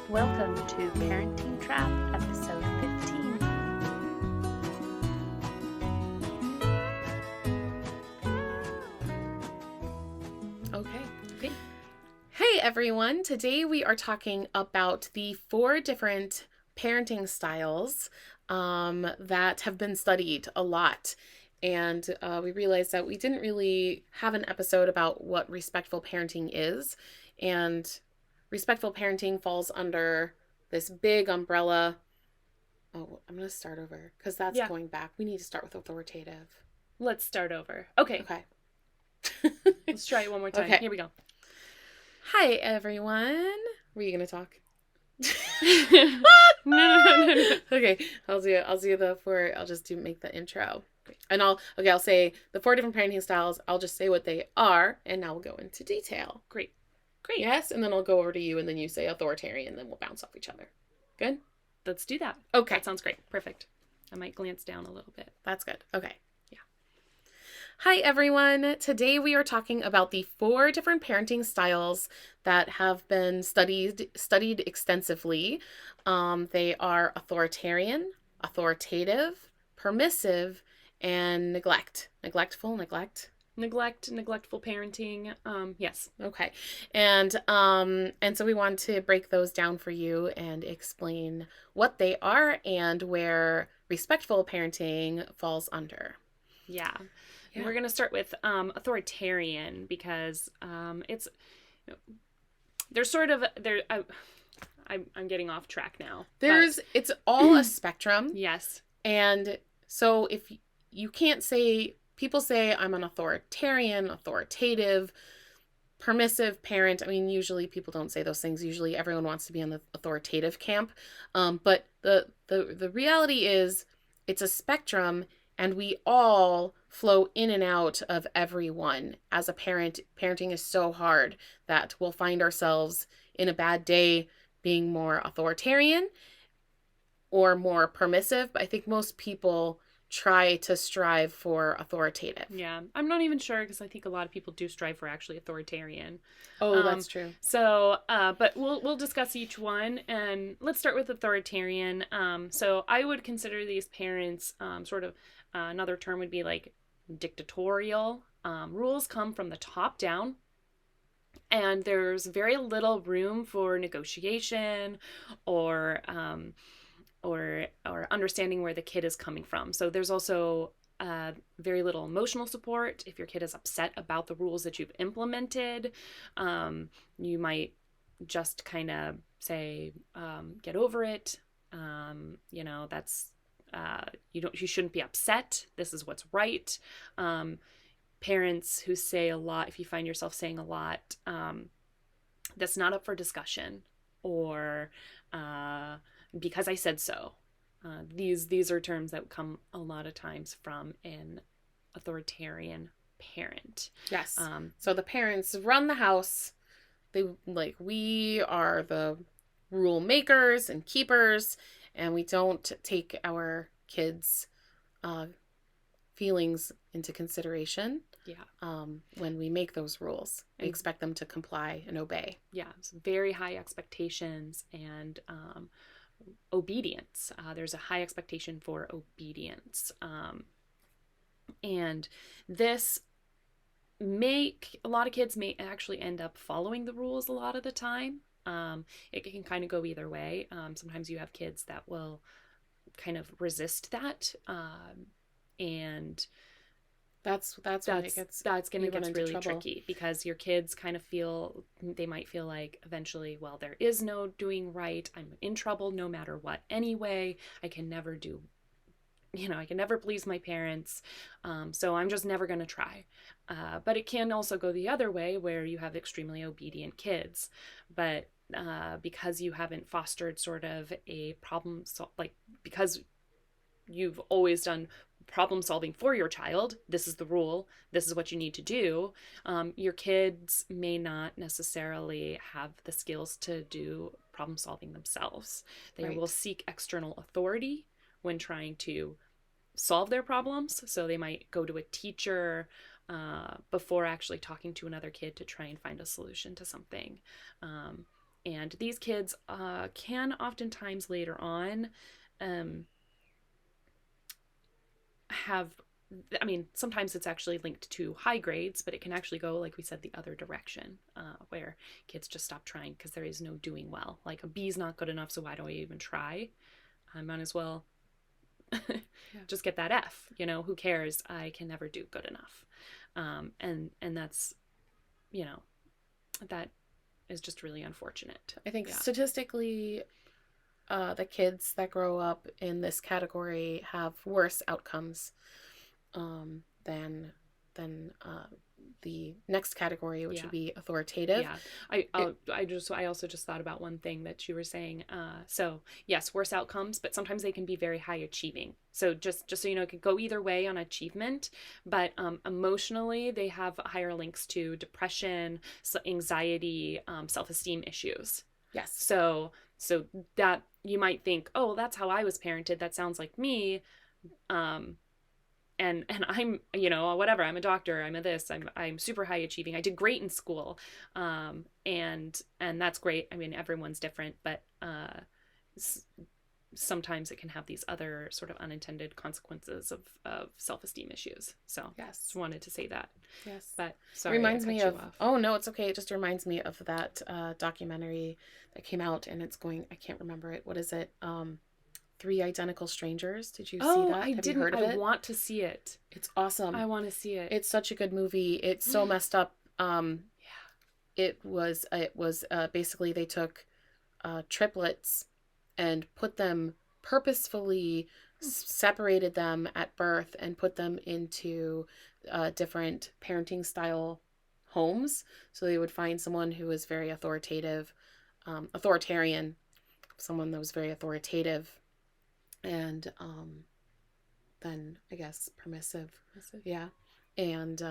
Welcome to Parenting Trap, episode 15. Okay. Hey everyone, today we are talking about the 4 different parenting styles that have been studied a lot. And we realized that we didn't really have an episode about what respectful parenting is. And respectful parenting falls under this big umbrella. Oh, I'm going to start over because that's going back. We need to start with authoritative. Let's start over. Okay. Let's try it one more time. Okay. Here we go. Hi everyone. Were you going to talk? No. Okay, I'll just make the intro. And I'll say the 4 different parenting styles. I'll just say what they are, and now we'll go into detail. Great. Yes, and then I'll go over to you, and then you say authoritarian, and then we'll bounce off each other. Good? Let's do that. Okay. That sounds great. Perfect. I might glance down a little bit. That's good. Okay. Yeah. Hi, everyone. Today we are talking about the 4 different parenting styles that have been studied extensively. They are authoritarian, authoritative, permissive, and neglectful Neglectful parenting. Yes. Okay. And so we want to break those down for you and explain what they are and where respectful parenting falls under. Yeah. And we're going to start with authoritarian because there's sort of I'm getting off track now. It's all a spectrum. Yes. And so if you can't say, people say I'm an authoritarian, authoritative, permissive parent. I mean, usually people don't say those things. Usually everyone wants to be on the authoritative camp. But the reality is it's a spectrum, and we all flow in and out of everyone. As a parent, parenting is so hard that we'll find ourselves in a bad day being more authoritarian or more permissive. But I think most people try to strive for authoritative. Yeah, I'm not even sure because I think a lot of people do strive for actually authoritarian. Oh, that's true. So, but we'll discuss each one, and let's start with authoritarian. So I would consider these parents sort of another term would be like dictatorial. Rules come from the top down, and there's very little room for negotiation or understanding where the kid is coming from. So there's also very little emotional support. If your kid is upset about the rules that you've implemented, you might just kind of say, get over it. That's you shouldn't be upset. This is what's right. Parents who say a lot, if you find yourself saying a lot, that's not up for discussion, or because I said so. These are terms that come a lot of times from an authoritarian parent. Yes. So the parents run the house. We are the rule makers and keepers, and we don't take our kids' feelings into consideration. Yeah. When we make those rules, we expect them to comply and obey. Yeah. So very high expectations and obedience. There's a high expectation for obedience. And this a lot of kids may actually end up following the rules a lot of the time. It can kind of go either way. Sometimes you have kids that will kind of resist that. And that's when it gets really tricky, because your kids kind of they might feel like eventually, well, there is no doing right. I'm in trouble no matter what anyway. I can never please my parents. So I'm just never going to try. But it can also go the other way, where you have extremely obedient kids, but because you haven't fostered sort of a problem, because you've always done problem solving for your child, this is the rule, this is what you need to do, your kids may not necessarily have the skills to do problem solving themselves. They will seek external authority when trying to solve their problems. So they might go to a teacher before actually talking to another kid to try and find a solution to something. And these kids can oftentimes later on have, I mean, sometimes it's actually linked to high grades, but it can actually go, like we said, the other direction, where kids just stop trying because there is no doing well. Like, a B's not good enough, so why do I even try? I might as well just get that F. You know, who cares? I can never do good enough. And that's, you know, that is just really unfortunate. I think statistically, the kids that grow up in this category have worse outcomes than the next category, which would be authoritative. Yeah, I also just thought about one thing that you were saying. So yes, worse outcomes, but sometimes they can be very high achieving. So just so you know, it could go either way on achievement, but emotionally, they have higher links to depression, anxiety, self-esteem issues. Yes. So that you might think, oh, that's how I was parented. That sounds like me. And I'm, you know, whatever, I'm a doctor, I'm a this, I'm super high achieving. I did great in school. And that's great. I mean, everyone's different, but sometimes it can have these other sort of unintended consequences of self-esteem issues. So yes, just wanted to say that. Yes. But sorry, reminds me of, oh no, it's okay. It just reminds me of that documentary that came out, and it's going, I can't remember it. What is it? Three Identical Strangers. Did you see that? I didn't. You heard of it? I want to see it. It's awesome. I want to see it. It's such a good movie. It's so messed up. It was basically they took triplets and put them purposefully separated them at birth and put them into different parenting style homes. So they would find someone who was very authoritarian, someone that was very authoritative, and then I guess permissive. Yeah. And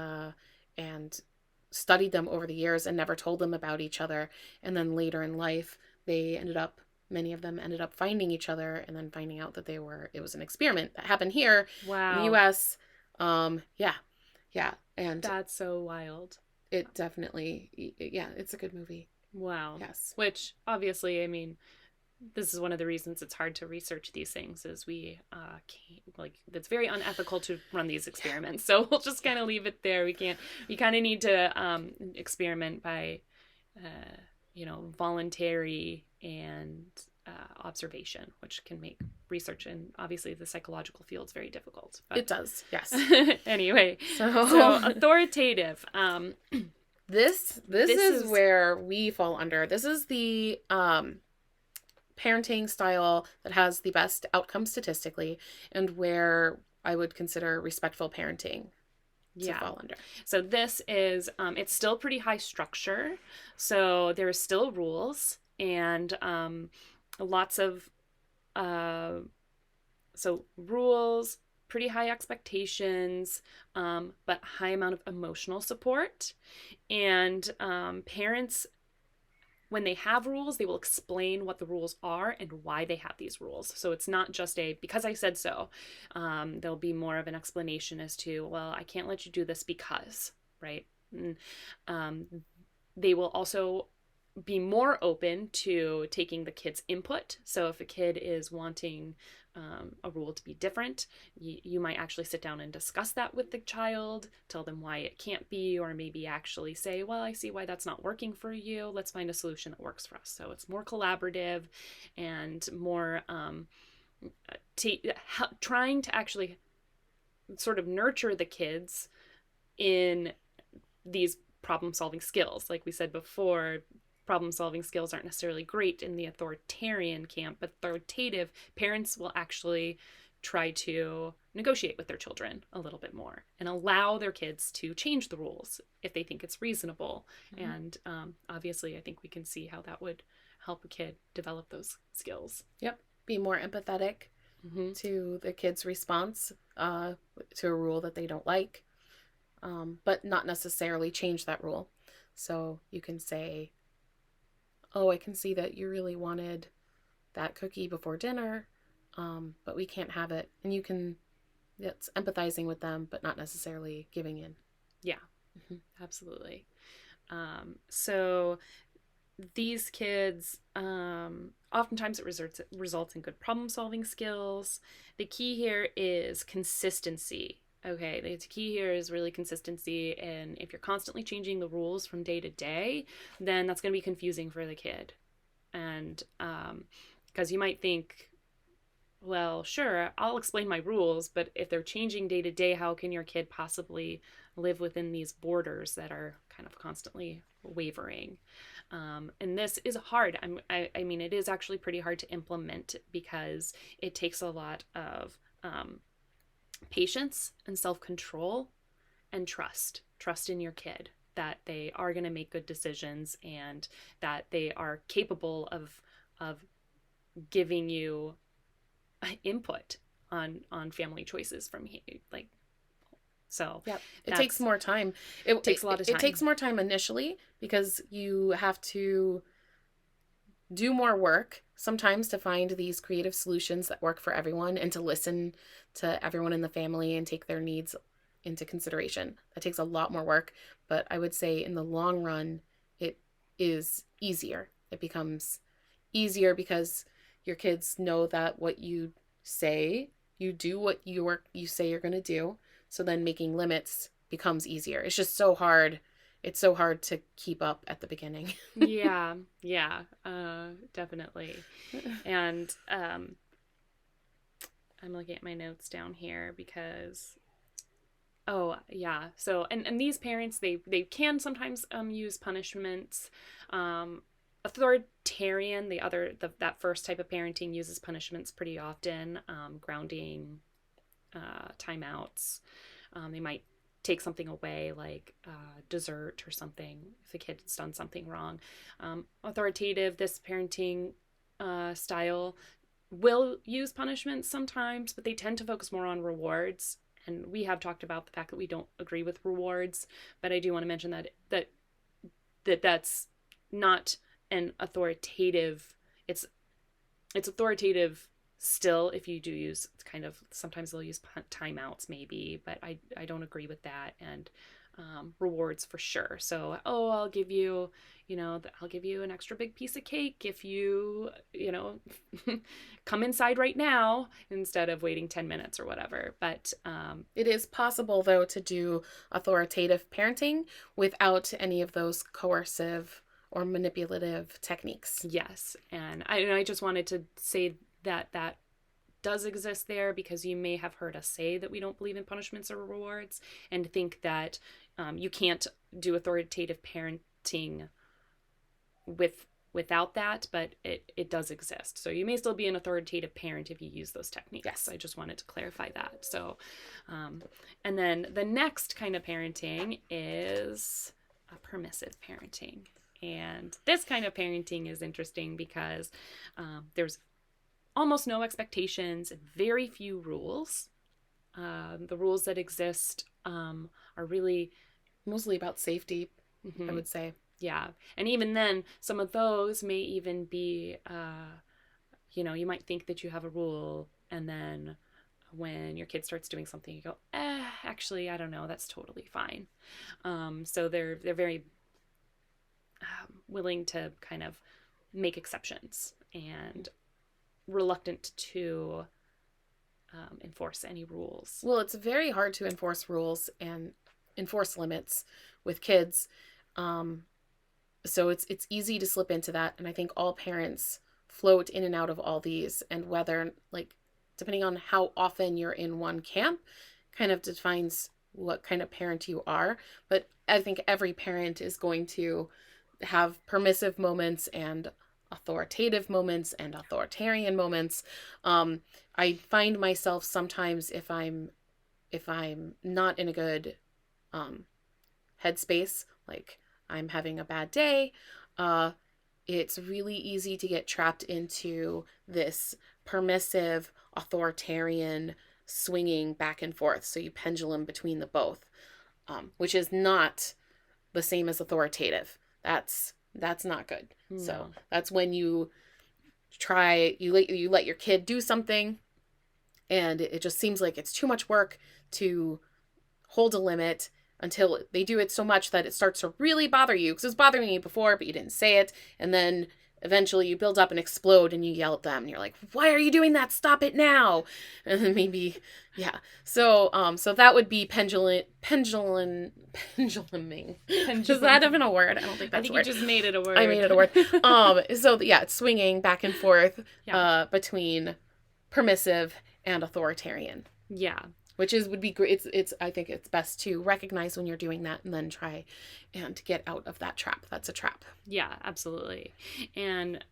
studied them over the years and never told them about each other. And then later in life, many of them ended up finding each other and then finding out that it was an experiment that happened here in the US. Yeah. And that's so wild. It definitely, it's a good movie. Wow. Yes. Which obviously, I mean, this is one of the reasons it's hard to research these things, is we can't, it's very unethical to run these experiments. So we'll just kind of leave it there. We kind of need to experiment by, voluntary and observation, which can make research in obviously the psychological fields very difficult. But... It does, yes. Anyway, so authoritative. This is where we fall under. This is the parenting style that has the best outcome statistically, and where I would consider respectful parenting to fall under. So this is, it's still pretty high structure. So there are still rules and lots of, rules, pretty high expectations, but high amount of emotional support. And parents, when they have rules, they will explain what the rules are and why they have these rules. So it's not just because I said so. There'll be more of an explanation as to, well, I can't let you do this because, right? And, they will also be more open to taking the kid's input. So if a kid is wanting a rule to be different, you might actually sit down and discuss that with the child, tell them why it can't be, or maybe actually say, well, I see why that's not working for you. Let's find a solution that works for us. So it's more collaborative and more trying to actually sort of nurture the kids in these problem-solving skills. Like we said before, problem-solving skills aren't necessarily great in the authoritarian camp, but authoritative parents will actually try to negotiate with their children a little bit more and allow their kids to change the rules if they think it's reasonable. Mm-hmm. And obviously, I think we can see how that would help a kid develop those skills. Yep. Be more empathetic to the kid's response to a rule that they don't like, but not necessarily change that rule. So you can say, oh, I can see that you really wanted that cookie before dinner, but we can't have it. And it's empathizing with them, but not necessarily giving in. Yeah, absolutely. So these kids, oftentimes it results in good problem solving skills. The key here is consistency. Okay, the key here is really consistency. And if you're constantly changing the rules from day to day, then that's going to be confusing for the kid. And because you might think, well, sure, I'll explain my rules, but if they're changing day to day, how can your kid possibly live within these borders that are kind of constantly wavering? And this is hard. I mean, it is actually pretty hard to implement because it takes a lot of patience and self-control and trust in your kid that they are going to make good decisions and that they are capable of giving you input on family choices from like. So yeah, it takes more time. It takes a lot of time. It takes more time initially because you have to do more work sometimes to find these creative solutions that work for everyone and to listen to everyone in the family and take their needs into consideration. That takes a lot more work, but I would say in the long run, it is easier. It becomes easier because your kids know that what you say, you do what you say you're going to do. So then making limits becomes easier. It's just so hard. It's so hard to keep up at the beginning. yeah, definitely. And I'm looking at my notes down here because, oh yeah. So and these parents they can sometimes use punishments. Authoritarian, that first type of parenting uses punishments pretty often, grounding, timeouts. They might take something away like dessert or something if the kid's done something wrong. Authoritative, this parenting style will use punishments sometimes, but they tend to focus more on rewards. And we have talked about the fact that we don't agree with rewards, but I do want to mention that's not an authoritative. It's authoritative still if you do use kind of, sometimes they'll use timeouts maybe, but I don't agree with that. And rewards for sure. So, I'll give you, I'll give you an extra big piece of cake if you, come inside right now instead of waiting 10 minutes or whatever. But it is possible though to do authoritative parenting without any of those coercive or manipulative techniques. Yes. And I just wanted to say that does exist there because you may have heard us say that we don't believe in punishments or rewards and think that you can't do authoritative parenting without that, but it does exist. So you may still be an authoritative parent if you use those techniques. Yes. I just wanted to clarify that. So, and then the next kind of parenting is a permissive parenting. And this kind of parenting is interesting because there's almost no expectations and very few rules. The rules that exist are really mostly about safety, I would say. Yeah. And even then, some of those may even be, you might think that you have a rule, and then when your kid starts doing something, you go, actually, I don't know, that's totally fine. So they're very willing to kind of make exceptions and reluctant to enforce any rules. Well, it's very hard to enforce rules and enforce limits with kids. So it's easy to slip into that. And I think all parents float in and out of all these, and whether, like, depending on how often you're in one camp kind of defines what kind of parent you are. But I think every parent is going to have permissive moments and authoritative moments and authoritarian moments. I find myself sometimes if I'm not in a good headspace, like I'm having a bad day, it's really easy to get trapped into this permissive, authoritarian swinging back and forth. So you pendulum between the both, which is not the same as authoritative. That's not good. No. So that's when you let your kid do something, and it just seems like it's too much work to hold a limit, until they do it so much that it starts to really bother you, because it was bothering you before, but you didn't say it. And then eventually you build up and explode and you yell at them and you're like, why are you doing that? Stop it now. And then maybe, yeah. So that would be penduluming. Is that even a word? I don't think I that's think a word. you just made it a word. I made it a word. So yeah, it's swinging back and forth between permissive and authoritarian. Yeah. Which would be great. It's I think it's best to recognize when you're doing that and then try and get out of that trap. That's a trap. Yeah, absolutely. And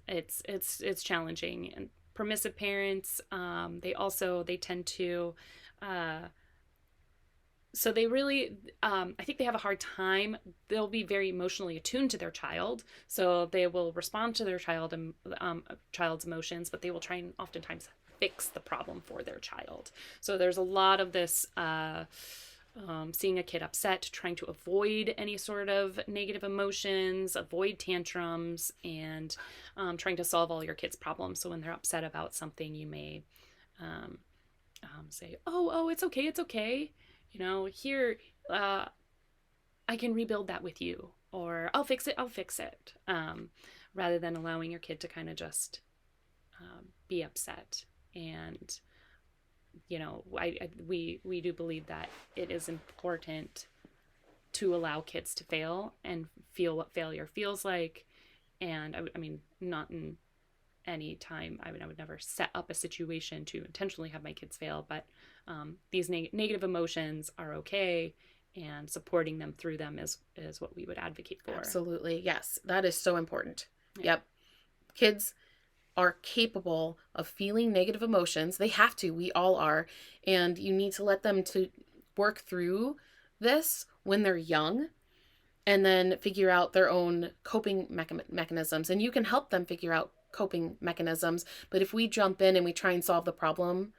it's challenging. And permissive parents, they tend to so they really I think they have a hard time. They'll be very emotionally attuned to their child, so they will respond to their child's emotions, but they will try and oftentimes fix the problem for their child. So there's a lot of this seeing a kid upset, trying to avoid any sort of negative emotions, avoid tantrums, and trying to solve all your kids' problems. So when they're upset about something, you may say, oh, it's okay. Here, I can rebuild that with you, or I'll fix it, rather than allowing your kid to kind of just be upset. And we do believe that it is important to allow kids to fail and feel what failure feels like. And I mean, not in any time, I would never set up a situation to intentionally have my kids fail, but these negative emotions are okay, and supporting them through them is what we would advocate for. Absolutely. Yes. That is so important. Yeah. Yep. Kids are capable of feeling negative emotions. They have to. We all are. And you need to let them to work through this when they're young, and then figure out their own coping mechanisms. And you can help them figure out coping mechanisms. But if we jump in and we try and solve the problem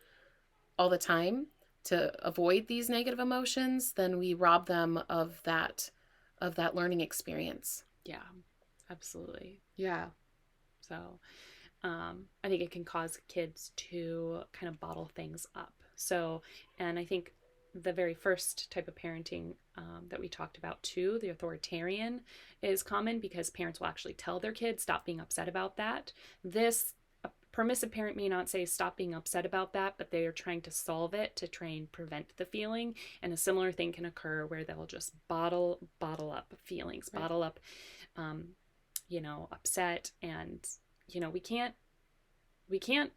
all the time to avoid these negative emotions, then we rob them of that learning experience. Yeah, absolutely. Yeah. So I think it can cause kids to kind of bottle things up. So, and I think the very first type of parenting that we talked about too, the authoritarian, is common because parents will actually tell their kids, stop being upset about that. A permissive parent may not say stop being upset about that, but they are trying to solve it to try and prevent the feeling. And a similar thing can occur where they'll just bottle up feelings, right. Bottle up, upset. And, we can't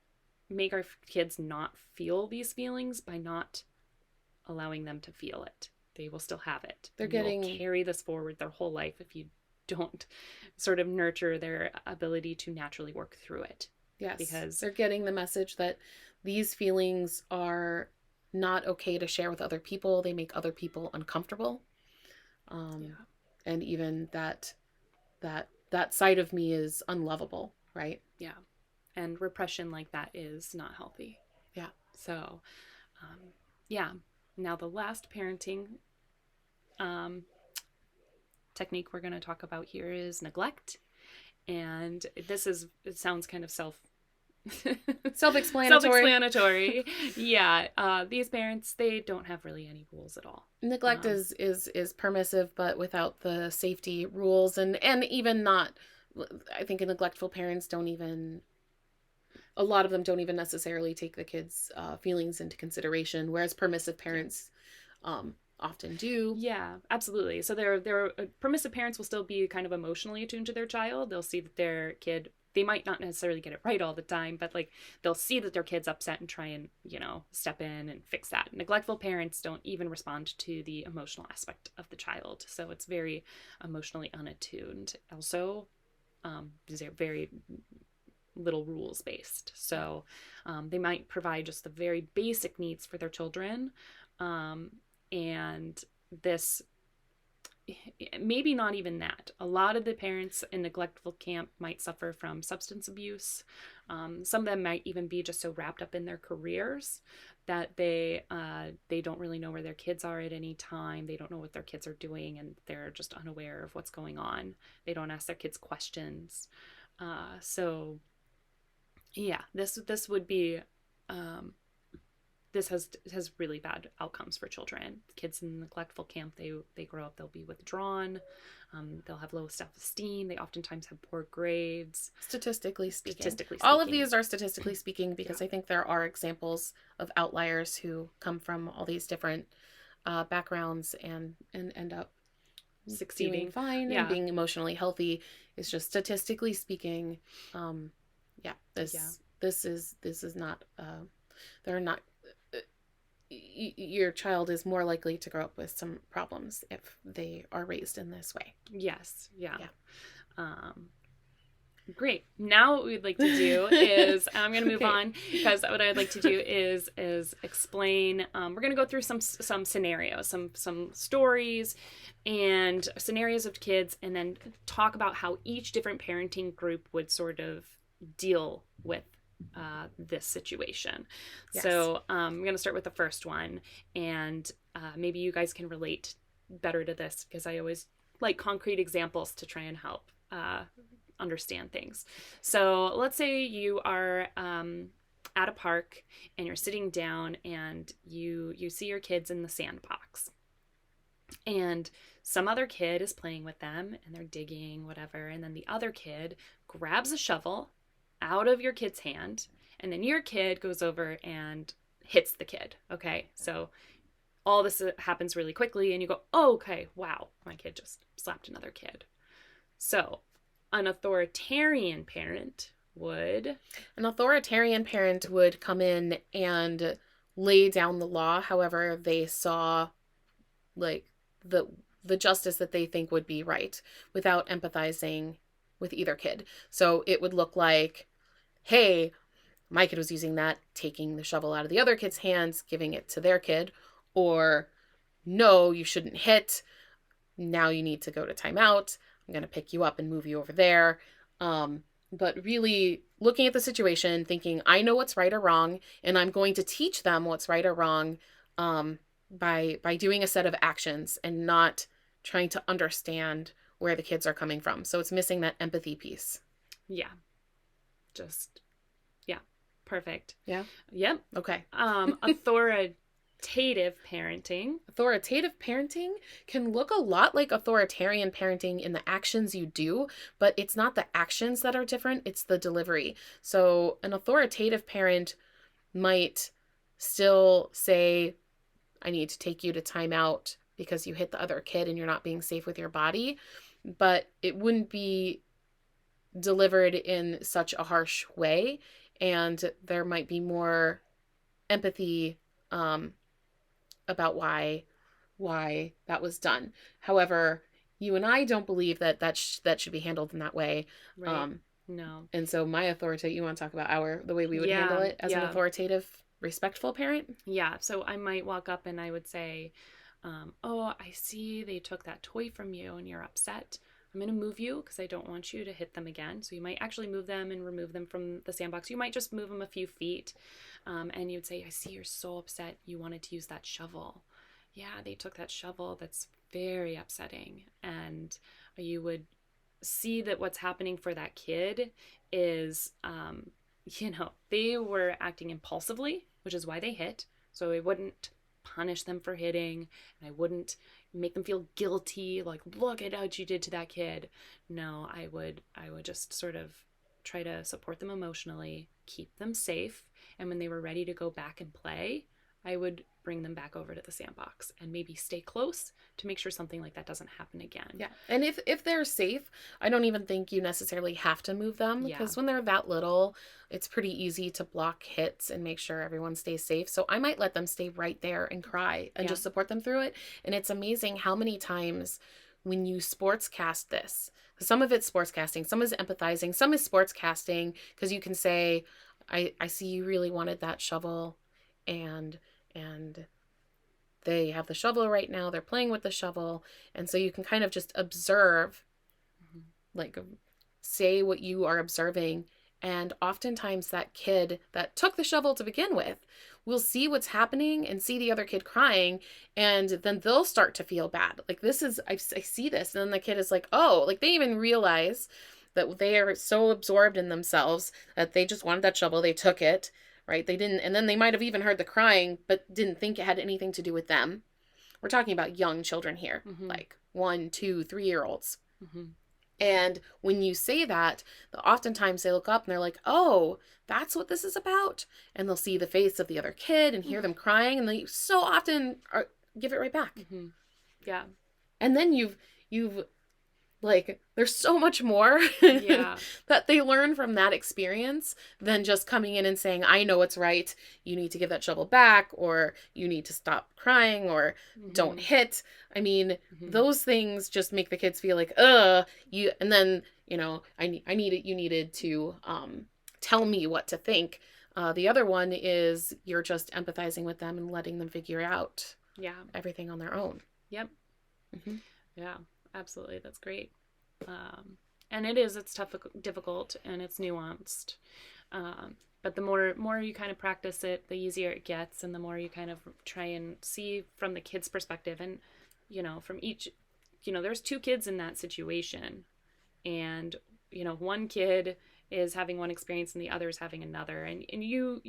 make our kids not feel these feelings by not allowing them to feel it. They will still have it. They'll carry this forward their whole life if you don't sort of nurture their ability to naturally work through it. Yes, because they're getting the message that these feelings are not okay to share with other people. They make other people uncomfortable. And even that side of me is unlovable, right? Yeah. And repression like that is not healthy. Yeah. So, Now the last parenting technique we're going to talk about here is neglect. And it sounds kind of self-explanatory. Yeah. These parents, they don't have really any rules at all. Neglect is permissive, but without the safety rules, and even not, I think neglectful parents a lot of them don't even necessarily take the kids' feelings into consideration, whereas permissive parents often do. Yeah, absolutely. So permissive parents will still be kind of emotionally attuned to their child. They'll see that their kid, they might not necessarily get it right all the time, but they'll see that their kid's upset and try and, step in and fix that. Neglectful parents don't even respond to the emotional aspect of the child. So it's very emotionally unattuned. Also, they're very little rules based. So they might provide just the very basic needs for their children. And this, maybe not even that. A lot of the parents in neglectful camp might suffer from substance abuse. Some of them might even be just so wrapped up in their careers that they don't really know where their kids are at any time. They don't know what their kids are doing, and they're just unaware of what's going on. They don't ask their kids questions. So yeah, this would be this has really bad outcomes for children. Kids in neglectful camp, they grow up, they'll be withdrawn, they'll have low self-esteem, they oftentimes have poor grades. Statistically speaking. All of these are statistically speaking, because I think there are examples of outliers who come from all these different backgrounds and end up succeeding doing fine and being emotionally healthy. It's just statistically speaking, this is not they're not your child is more likely to grow up with some problems if they are raised in this way. Yes. Great. Now what we'd like to do is, I'm going to move on, because what I'd like to do is explain, we're going to go through some scenarios, some stories and scenarios of kids, and then talk about how each different parenting group would sort of deal with this situation. Yes. So I'm going to start with the first one, and maybe you guys can relate better to this, because I always like concrete examples to try and help understand things. So let's say you are at a park and you're sitting down and you see your kids in the sandbox, and some other kid is playing with them and they're digging, whatever, and then the other kid grabs a shovel out of your kid's hand, and then your kid goes over and hits the kid. Okay, so all this happens really quickly, and you go, oh, okay, wow, my kid just slapped another kid. So an authoritarian parent would come in and lay down the law however they saw, like, the justice that they think would be right, without empathizing with either kid. So it would look like, hey, my kid was using that, taking the shovel out of the other kid's hands, giving it to their kid, or no, you shouldn't hit, now you need to go to timeout, I'm going to pick you up and move you over there. But really looking at the situation, thinking, I know what's right or wrong, and I'm going to teach them what's right or wrong by doing a set of actions and not trying to understand where the kids are coming from. So it's missing that empathy piece. Yeah. Perfect. Yeah? Yep. Okay. Authoritative parenting. Authoritative parenting can look a lot like authoritarian parenting in the actions you do, but it's not the actions that are different, it's the delivery. So an authoritative parent might still say, I need to take you to timeout because you hit the other kid and you're not being safe with your body, but it wouldn't be delivered in such a harsh way, and there might be more empathy about why that was done. However, you and I don't believe that should be handled in that way. Right. No. And so my authority, you want to talk about the way we would handle it as an authoritative, respectful parent? Yeah. So I might walk up and I would say, oh, I see they took that toy from you and you're upset. I'm going to move you because I don't want you to hit them again. So you might actually move them and remove them from the sandbox. You might just move them a few feet. And you'd say, I see you're so upset. You wanted to use that shovel. Yeah, they took that shovel. That's very upsetting. And you would see that what's happening for that kid is, they were acting impulsively, which is why they hit. So I wouldn't punish them for hitting, and I wouldn't make them feel guilty, like, look at what you did to that kid. No, I would just sort of try to support them emotionally, keep them safe, and when they were ready to go back and play, I would bring them back over to the sandbox and maybe stay close to make sure something like that doesn't happen again. Yeah. And if they're safe, I don't even think you necessarily have to move them, because when they're that little, it's pretty easy to block hits and make sure everyone stays safe. So I might let them stay right there and cry and just support them through it. And it's amazing how many times when you sportscast this, some of it's sportscasting, some is empathizing, some is sportscasting, because you can say, I see you really wanted that shovel, and they have the shovel right now, they're playing with the shovel, and so you can kind of just observe, like, say what you are observing, and oftentimes that kid that took the shovel to begin with will see what's happening and see the other kid crying, and then they'll start to feel bad. Like, I see this, and then the kid is like, oh, like, they even realize that they are so absorbed in themselves that they just wanted that shovel, they took it, right? They didn't, and then they might have even heard the crying, but didn't think it had anything to do with them. We're talking about young children here, like 1, 2, 3-year-olds. And when you say that, oftentimes they look up and they're like, oh, that's what this is about. And they'll see the face of the other kid and hear them crying. And they so often give it right back. Yeah. And then you've like, there's so much more that they learn from that experience than just coming in and saying, I know it's right. You need to give that shovel back, or you need to stop crying, or don't hit. I mean, those things just make the kids feel like, you, and then, you needed to tell me what to think. The other one is you're just empathizing with them and letting them figure out everything on their own. Yep. Yeah. Absolutely. That's great. And it's tough, difficult, and it's nuanced. But the more you kind of practice it, the easier it gets, and the more you kind of try and see from the kid's perspective. And, from each, there's 2 kids in that situation, and, one kid is having one experience and the other is having another. And you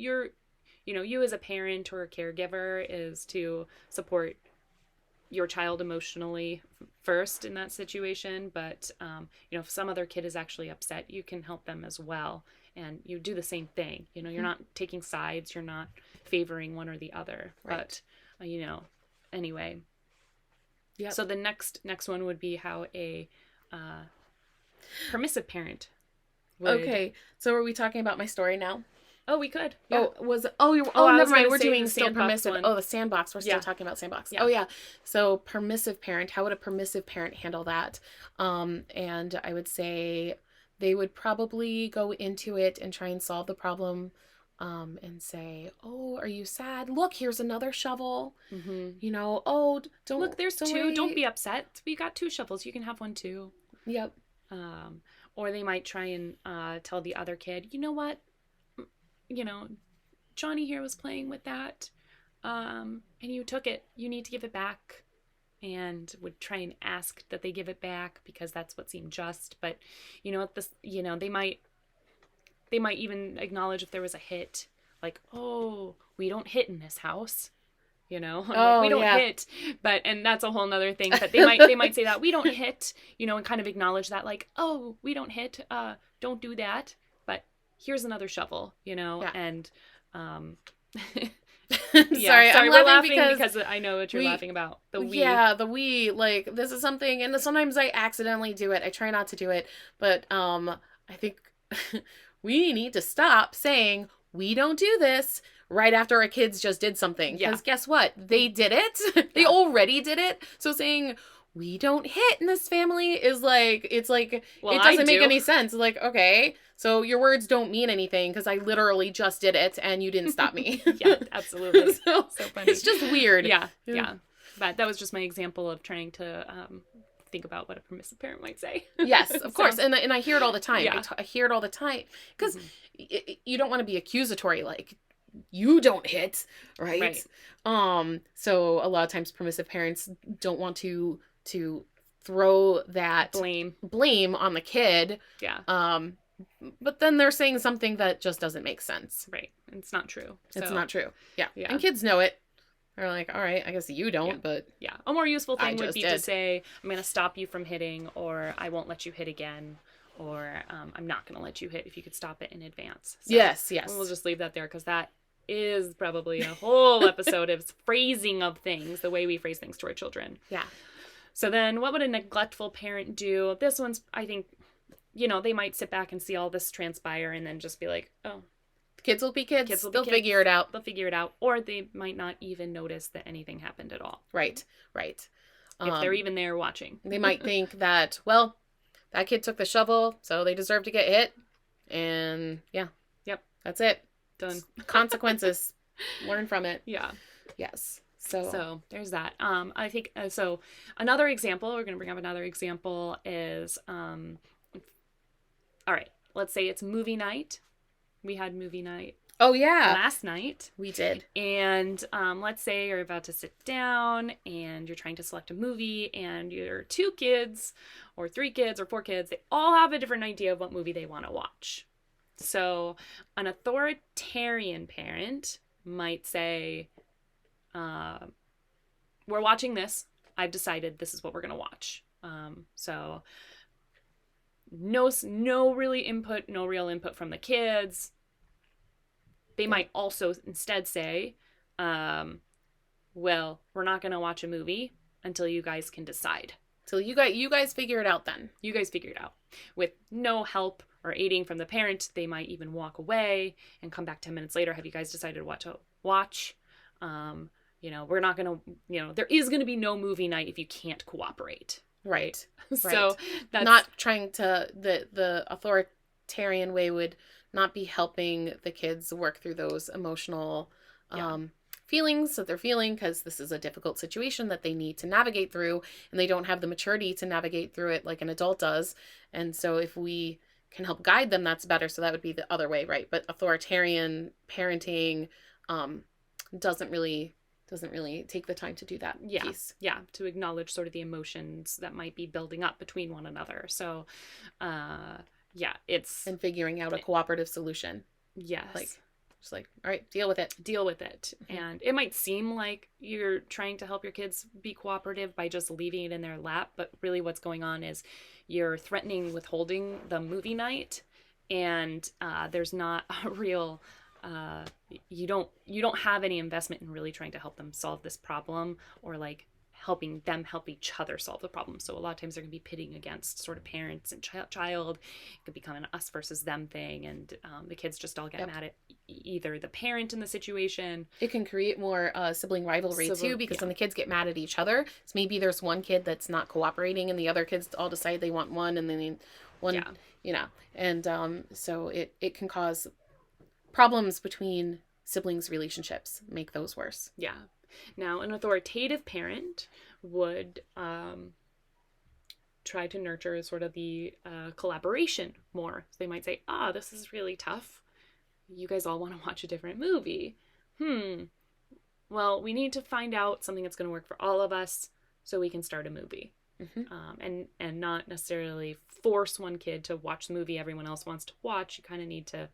as a parent or a caregiver is to support your child emotionally first in that situation. But, if some other kid is actually upset, you can help them as well. And you do the same thing. You're not taking sides. You're not favoring one or the other. Right. But, anyway. Yep. So the next one would be how a permissive parent would... Okay. So are we talking about my story now? Oh, we could. Yeah. Never mind. We're doing still permissive. One. Oh, the sandbox. We're still talking about sandbox. Yeah. Oh, yeah. So permissive parent. How would a permissive parent handle that? And I would say they would probably go into it and try and solve the problem, and say, "Oh, are you sad? Look, here's another shovel. Oh, don't look. There's 2. Don't be upset. We got 2 shovels. You can have one too." Yep. Or they might try and tell the other kid, you know what? Johnny here was playing with that, and you took it. You need to give it back, and would try and ask that they give it back because that's what seemed just. But, they might even acknowledge if there was a hit, like, oh, we don't hit in this house, we don't hit, and that's a whole nother thing. But they might say that we don't hit, and kind of acknowledge that, like, oh, we don't hit, don't do that. Here's another shovel, and sorry, we're laughing because I know what you're laughing about. The we. Yeah, the we, like, this is something, and sometimes I accidentally do it. I try not to do it, but I think we need to stop saying we don't do this right after our kids just did something. Because guess what? They did it. They already did it. So saying we don't hit in this family is like, it's like, well, it doesn't make any sense. Like, okay, so your words don't mean anything because I literally just did it and you didn't stop me. Yeah, absolutely. So funny. It's just weird. Yeah. But that was just my example of trying to think about what a permissive parent might say. Yes, of course. And I hear it all the time. Yeah. I hear it all the time because you don't want to be accusatory, like, you don't hit, right? So a lot of times permissive parents don't want to throw that blame on the kid. Yeah. But then they're saying something that just doesn't make sense. Right. It's not true. It's not true. Yeah. And kids know it. They're like, all right, I guess you don't, but... Yeah. A more useful thing would be to say, I'm going to stop you from hitting, or I won't let you hit again, or I'm not going to let you hit if you could stop it in advance. So yes. We'll just leave that there because that is probably a whole episode of phrasing of things, the way we phrase things to our children. Yeah. So then what would a neglectful parent do? This one's, I think, they might sit back and see all this transpire and then just be like, oh. Kids will be kids. They'll figure it out. They'll figure it out. Or they might not even notice that anything happened at all. Right. If they're even there watching. They might think that, well, that kid took the shovel, so they deserve to get hit. And yeah. Yep. That's it. Done. Consequences. Learn from it. Yeah. Yes. So there's that. I think, so another example, we're going to bring up another example is, all right, let's say it's movie night. We had movie night. Oh, yeah. Last night. We did. And let's say you're about to sit down and you're trying to select a movie and your 2 kids or 3 kids or 4 kids, they all have a different idea of what movie they want to watch. So an authoritarian parent might say, we're watching this. I've decided this is what we're going to watch. So no really input, no real input from the kids. They might also instead say, well, we're not going to watch a movie until you guys can decide. Till you guys figure it out then. You guys figure it out. With no help or aiding from the parent, they might even walk away and come back 10 minutes later. Have you guys decided what to watch? We're not going to, there is going to be no movie night if you can't cooperate. Right. So that's not trying to, the authoritarian way would not be helping the kids work through those emotional feelings that they're feeling, because this is a difficult situation that they need to navigate through, and they don't have the maturity to navigate through it like an adult does. And so if we can help guide them, that's better. So that would be the other way, right? But authoritarian parenting doesn't really take the time to do that piece. Yeah, to acknowledge sort of the emotions that might be building up between one another. So, it's... And figuring out a cooperative solution. Yes. Just all right, deal with it. Deal with it. Mm-hmm. And it might seem like you're trying to help your kids be cooperative by just leaving it in their lap, but really what's going on is you're threatening withholding the movie night, and there's not a real... you don't have any investment in really trying to help them solve this problem, or like helping them help each other solve the problem. So a lot of times they're going to be pitting against sort of parents and child. It could become an us versus them thing, and the kids just all get mad at either the parent in the situation. It can create more sibling rivalry too, because then the kids get mad at each other. So maybe there's one kid that's not cooperating, and the other kids all decide they want one, and then one, and so it can cause problems between siblings' relationships, make those worse. Yeah. Now, an authoritative parent would try to nurture sort of the collaboration more. So they might say, this is really tough. You guys all want to watch a different movie. Well, we need to find out something that's going to work for all of us so we can start a movie. Mm-hmm. And not necessarily force one kid to watch the movie everyone else wants to watch. You kind of need to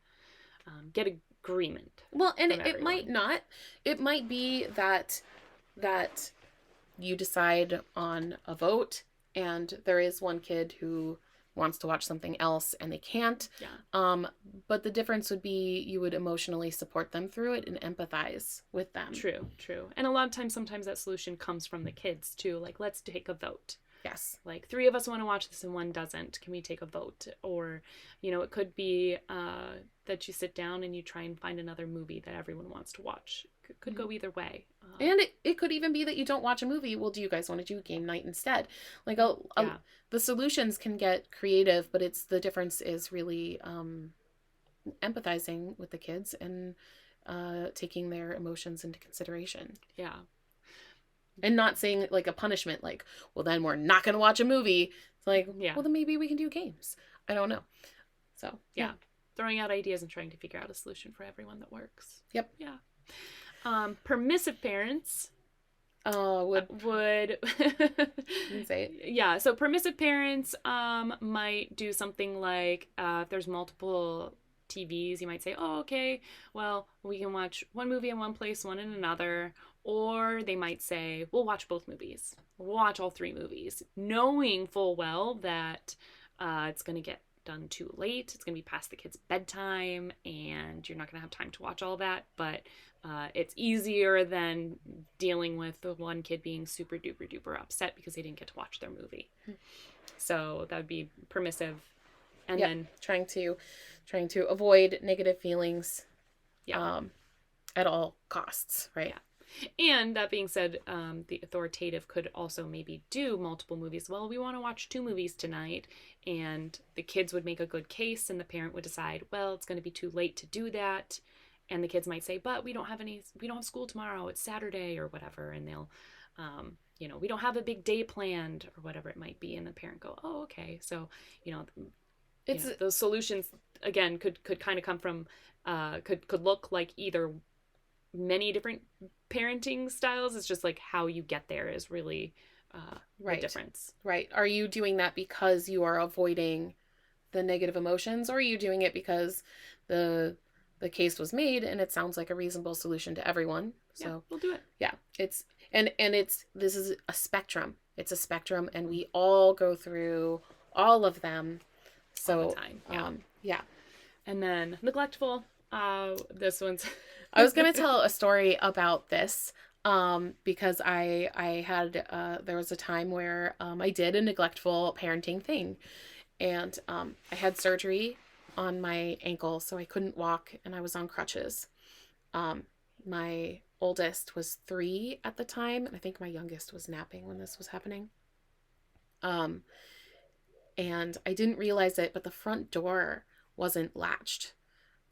get agreement. Well, and it might not. It might be that you decide on a vote, and there is one kid who wants to watch something else and they can't. Yeah. But the difference would be you would emotionally support them through it and empathize with them. True. And a lot of times, sometimes that solution comes from the kids too. Like, let's take a vote. Yes. Like, 3 of us want to watch this and 1 doesn't. Can we take a vote? Or, it could be that you sit down and you try and find another movie that everyone wants to watch. Could go either way. And it could even be that you don't watch a movie. Well, do you guys want to do game night instead? Like, the solutions can get creative, but the difference is really empathizing with the kids and taking their emotions into consideration. Yeah. And not saying like a punishment, like, well, then we're not going to watch a movie. It's like, well, then maybe we can do games. I don't know. So, yeah. Throwing out ideas and trying to figure out a solution for everyone that works. Yep. Yeah. Permissive parents would say it. Yeah. So permissive parents might do something like if there's multiple TVs, you might say, oh, okay, well, we can watch one movie in one place, one in another. Or they might say, we'll watch both movies. We'll watch all 3 movies, knowing full well that it's going to get done too late. It's going to be past the kid's bedtime, and you're not going to have time to watch all that. But it's easier than dealing with the one kid being super duper duper upset because they didn't get to watch their movie. So that would be permissive. And then trying to avoid negative feelings at all costs, right? Yeah. And that being said, the authoritative could also maybe do multiple movies. Well, we want to watch 2 movies tonight, and the kids would make a good case, and the parent would decide, well, it's going to be too late to do that. And the kids might say, but we don't have school tomorrow. It's Saturday or whatever. And they'll, we don't have a big day planned or whatever it might be. And the parent go, oh, okay. So, those solutions, again, could kind of come from, could look like either many different parenting styles. It's just like how you get there is really the difference. Right. Are you doing that because you are avoiding the negative emotions, or are you doing it because the case was made and it sounds like a reasonable solution to everyone? So yeah, we'll do it. yeah, it's this is a spectrum. It's a spectrum, and we all go through all of them. So all the time. Yeah. Yeah. And then neglectful. This one's. I was gonna tell a story about this. Because I had there was a time where I did a neglectful parenting thing, and I had surgery on my ankle, so I couldn't walk, and I was on crutches. My oldest was 3 at the time, and I think my youngest was napping when this was happening. And I didn't realize it, but the front door wasn't latched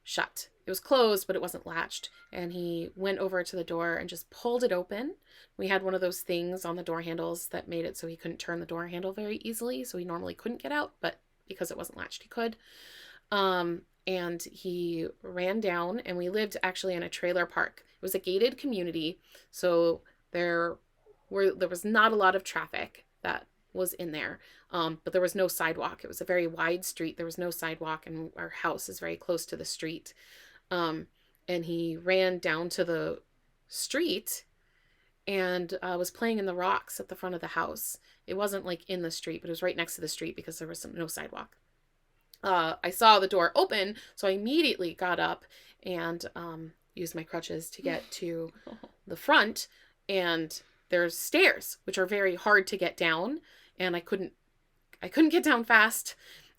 shut. It was closed, but it wasn't latched. And he went over to the door and just pulled it open. We had one of those things on the door handles that made it so he couldn't turn the door handle very easily. So he normally couldn't get out, but because it wasn't latched, he could. And he ran down, and we lived actually in a trailer park. It was a gated community. So there was not a lot of traffic that was in there. But there was no sidewalk. It was a very wide street. There was no sidewalk, and our house is very close to the street. And he ran down to the street and was playing in the rocks at the front of the house. It wasn't like in the street, but it was right next to the street because there was no sidewalk. I saw the door open, so I immediately got up and used my crutches to get to the front. And there's stairs, which are very hard to get down, and I couldn't get down fast,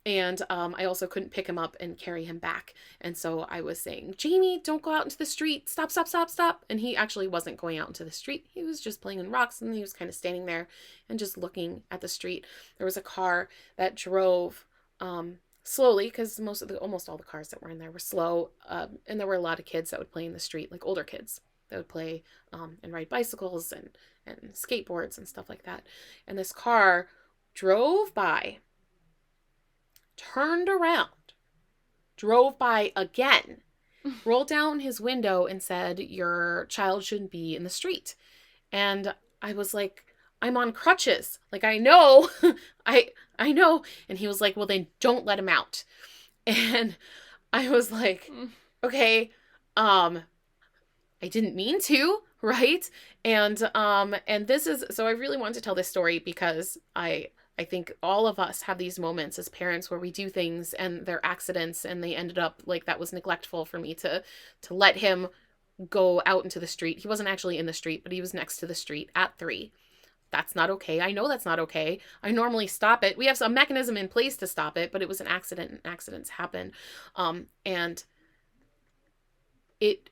and I also couldn't pick him up and carry him back. And so I was saying, Jamie, don't go out into the street. Stop, stop, stop, stop. And he actually wasn't going out into the street. He was just playing in rocks, and he was kind of standing there and just looking at the street. There was a car that drove slowly, because almost all the cars that were in there were slow. And there were a lot of kids that would play in the street, like older kids that would play and ride bicycles and skateboards and stuff like that. And this car drove by, turned around, drove by again, rolled down his window and said, your child shouldn't be in the street. And I was like, I'm on crutches. Like, I know, I know. And he was like, well, then don't let him out. And I was like, okay, I didn't mean to, right? And this is, so I really wanted to tell this story because I think all of us have these moments as parents where we do things and they're accidents, and they ended up like, that was neglectful for me to let him go out into the street. He wasn't actually in the street, but he was next to the street at 3. That's not okay. I know that's not okay. I normally stop it. We have some mechanism in place to stop it, but it was an accident, and accidents happen. And it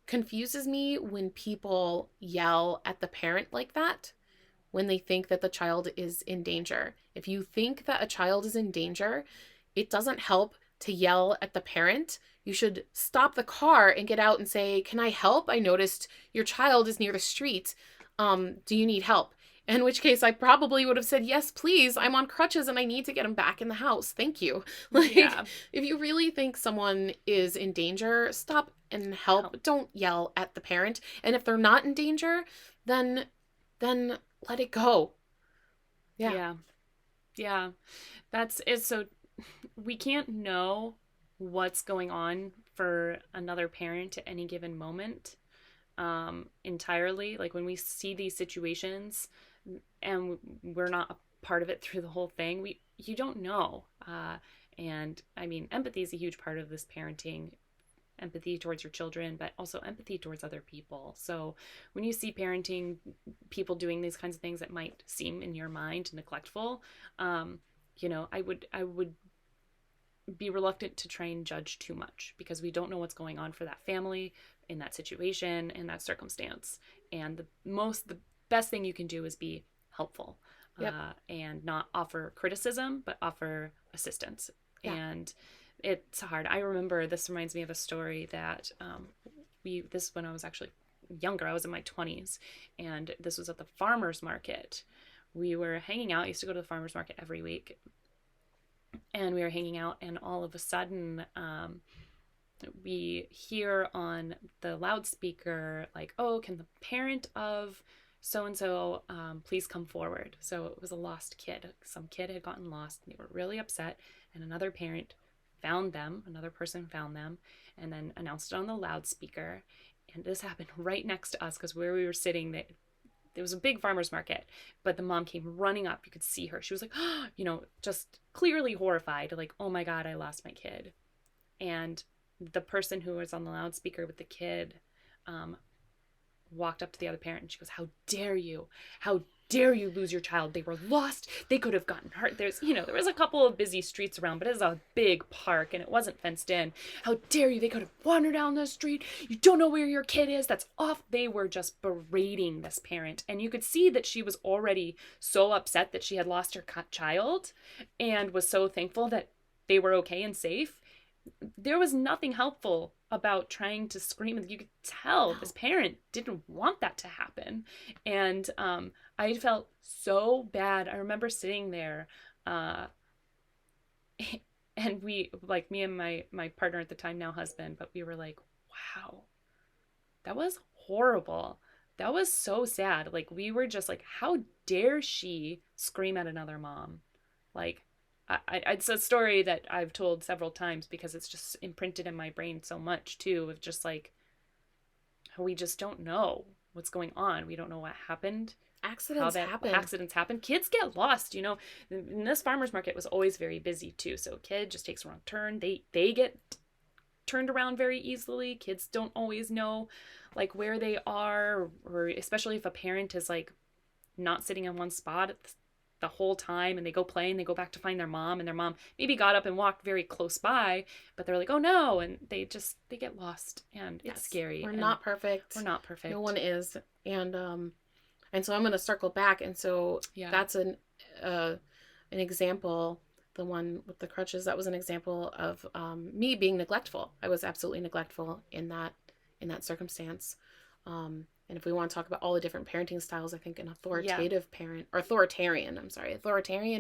confuses me when people yell at the parent like that, when they think that the child is in danger. If you think that a child is in danger, it doesn't help to yell at the parent. You should stop the car and get out and say, can I help? I noticed your child is near the street. Do you need help? In which case I probably would have said, yes, please. I'm on crutches and I need to get him back in the house. Thank you. Like, Yeah. if you really think someone is in danger, stop and help. Don't yell at the parent. And if they're not in danger, then let it go. Yeah. Yeah. That's it. So we can't know what's going on for another parent at any given moment entirely. Like, when we see these situations and we're not a part of it through the whole thing, you don't know. And I mean, empathy is a huge part of this parenting. Empathy towards your children, but also empathy towards other people. So when you see parenting people doing these kinds of things that might seem in your mind neglectful, I would be reluctant to try and judge too much, because we don't know what's going on for that family in that situation, in that circumstance. And the best thing you can do is be helpful. Yep. And not offer criticism, but offer assistance. Yeah. And it's hard. I remember, this reminds me of a story that when I was actually younger. I was in my 20s, and this was at the farmer's market. We were hanging out. I used to go to the farmer's market every week, and we were hanging out, and all of a sudden we hear on the loudspeaker, like, oh, can the parent of so-and-so please come forward. So it was a lost kid. Some kid had gotten lost, and they were really upset, and another person found them, and then announced it on the loudspeaker. And this happened right next to us, because where we were sitting, there was a big farmer's market, but the mom came running up. You could see her. She was like, just clearly horrified, like, oh my God, I lost my kid. And the person who was on the loudspeaker with the kid walked up to the other parent, and she goes, how dare you? How dare you lose your child? They were lost. They could have gotten hurt. There was a couple of busy streets around, but it was a big park and it wasn't fenced in. How dare you? They could have wandered down the street. You don't know where your kid is. That's off. They were just berating this parent. And you could see that she was already so upset that she had lost her child, and was so thankful that they were okay and safe. There was nothing helpful about trying to scream. You could tell this parent didn't want that to happen. And I felt so bad. I remember sitting there and we, like, me and my partner at the time, now husband, but we were like, wow, that was horrible. That was so sad. Like, we were just like, how dare she scream at another mom? Like, it's a story that I've told several times because it's just imprinted in my brain so much too, of just like, we just don't know what's going on. We don't know what happened. Accidents happen. Kids get lost, And this farmer's market was always very busy too. So a kid just takes a wrong turn. They get turned around very easily. Kids don't always know like where they are, or especially if a parent is like not sitting in one spot the whole time, and they go play and they go back to find their mom, and their mom maybe got up and walked very close by, but they're like, oh no, and they get lost, and it's scary. We're not perfect. No one is. And so I'm going to circle back, and so that's an example. The one with the crutches, that was an example of me being neglectful. I was absolutely neglectful in that circumstance. And if we want to talk about all the different parenting styles, I think an authoritarian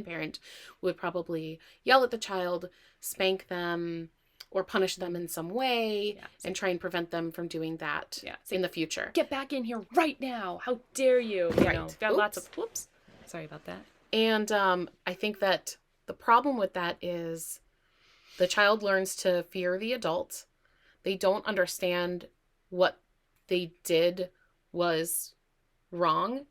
parent would probably yell at the child, spank them, or punish them in some way, and try and prevent them from doing that in the future. Get back in here right now. How dare you? Got lots of whoops. Sorry about that. And I think that the problem with that is the child learns to fear the adult. They don't understand what they did was wrong.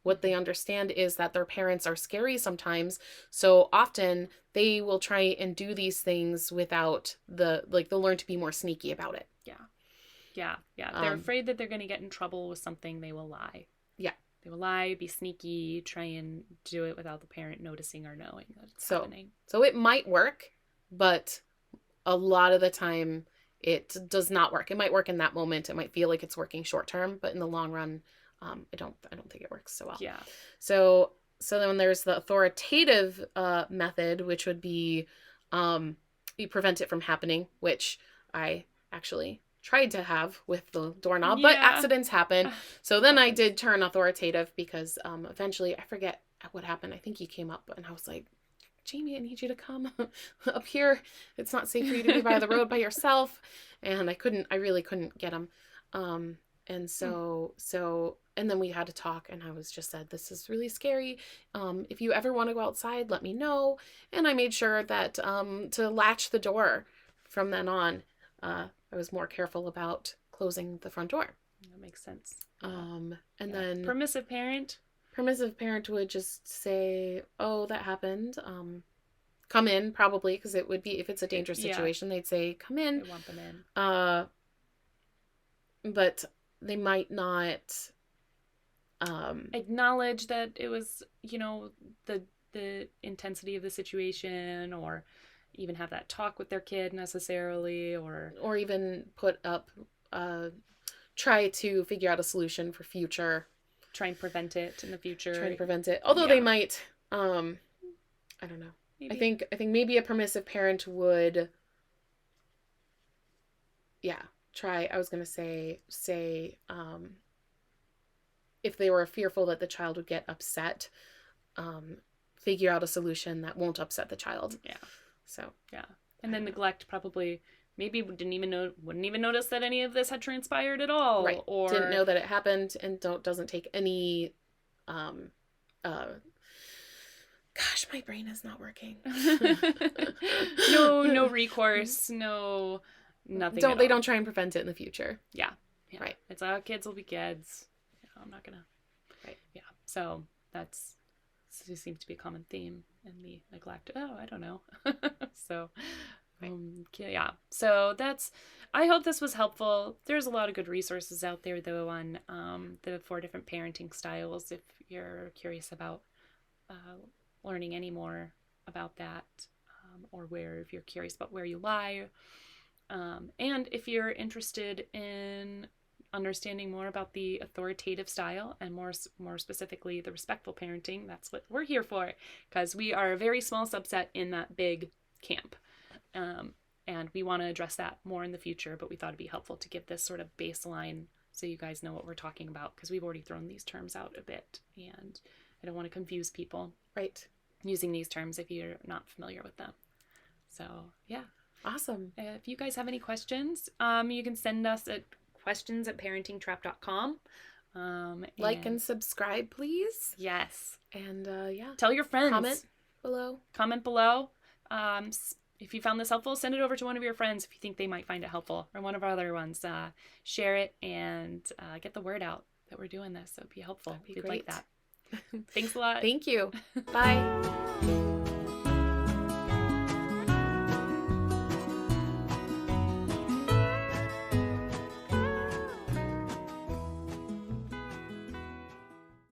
What they understand is that their parents are scary sometimes. So often they will try and do these things without they'll learn to be more sneaky about it. Yeah. They're afraid that they're going to get in trouble with something. They will lie. Yeah. They will lie, be sneaky, try and do it without the parent noticing or knowing that it's happening. So it might work, but a lot of the time it does not work. It might work in that moment. It might feel like it's working short term, but in the long run, I don't think it works so well. Yeah. So then there's the authoritative method, which would be you prevent it from happening, which I actually tried to have with the doorknob, but accidents happen. So then I did turn authoritative because eventually, I forget what happened. I think you came up and I was like, Jamie, I need you to come up here. It's not safe for you to be by the road by yourself. And I really couldn't get him. And then we had to talk, and I was just said, this is really scary. If you ever want to go outside, let me know. And I made sure that to latch the door from then on. I was more careful about closing the front door. That makes sense. Then Permissive parent would just say, oh, that happened. Come in, probably, because it would be, if it's a dangerous situation, they'd say, come in. They want them in. But they might not acknowledge that it was, the intensity of the situation, or even have that talk with their kid necessarily, or even put up, try to figure out a solution for future. Try and prevent it in the future. Although they might, I don't know. Maybe. I think maybe a permissive parent would, try, I was going to say, if they were fearful that the child would get upset, figure out a solution that won't upset the child. Yeah. So. Yeah. And then neglect probably maybe wouldn't even notice that any of this had transpired at all. Right. Or didn't know that it happened and doesn't take any, Gosh, my brain is not working. No recourse, nothing. They don't try and prevent it in the future. Yeah. Right. It's kids will be kids. I'm not gonna. Right. Yeah. So this seems to be a common theme in the neglect. Oh, I don't know. So, right. Yeah. So I hope this was helpful. There's a lot of good resources out there though on the 4 different parenting styles if you're curious about learning any more about that, or if you're curious about where you lie. And if you're interested in understanding more about the authoritative style and more specifically the respectful parenting, that's what we're here for, because we are a very small subset in that big camp. And we want to address that more in the future, but we thought it'd be helpful to give this sort of baseline so you guys know what we're talking about, because we've already thrown these terms out a bit, and I don't want to confuse people using these terms if you're not familiar with them. So, yeah. Awesome. If you guys have any questions, you can send us at questions@parentingtrap.com. Like and subscribe, please. Yes. And yeah. Tell your friends. Comment below. If you found this helpful, send it over to one of your friends if you think they might find it helpful, or one of our other ones. Share it and get the word out that we're doing this. So it'd be helpful if you'd like that. Thanks a lot. Thank you. Bye.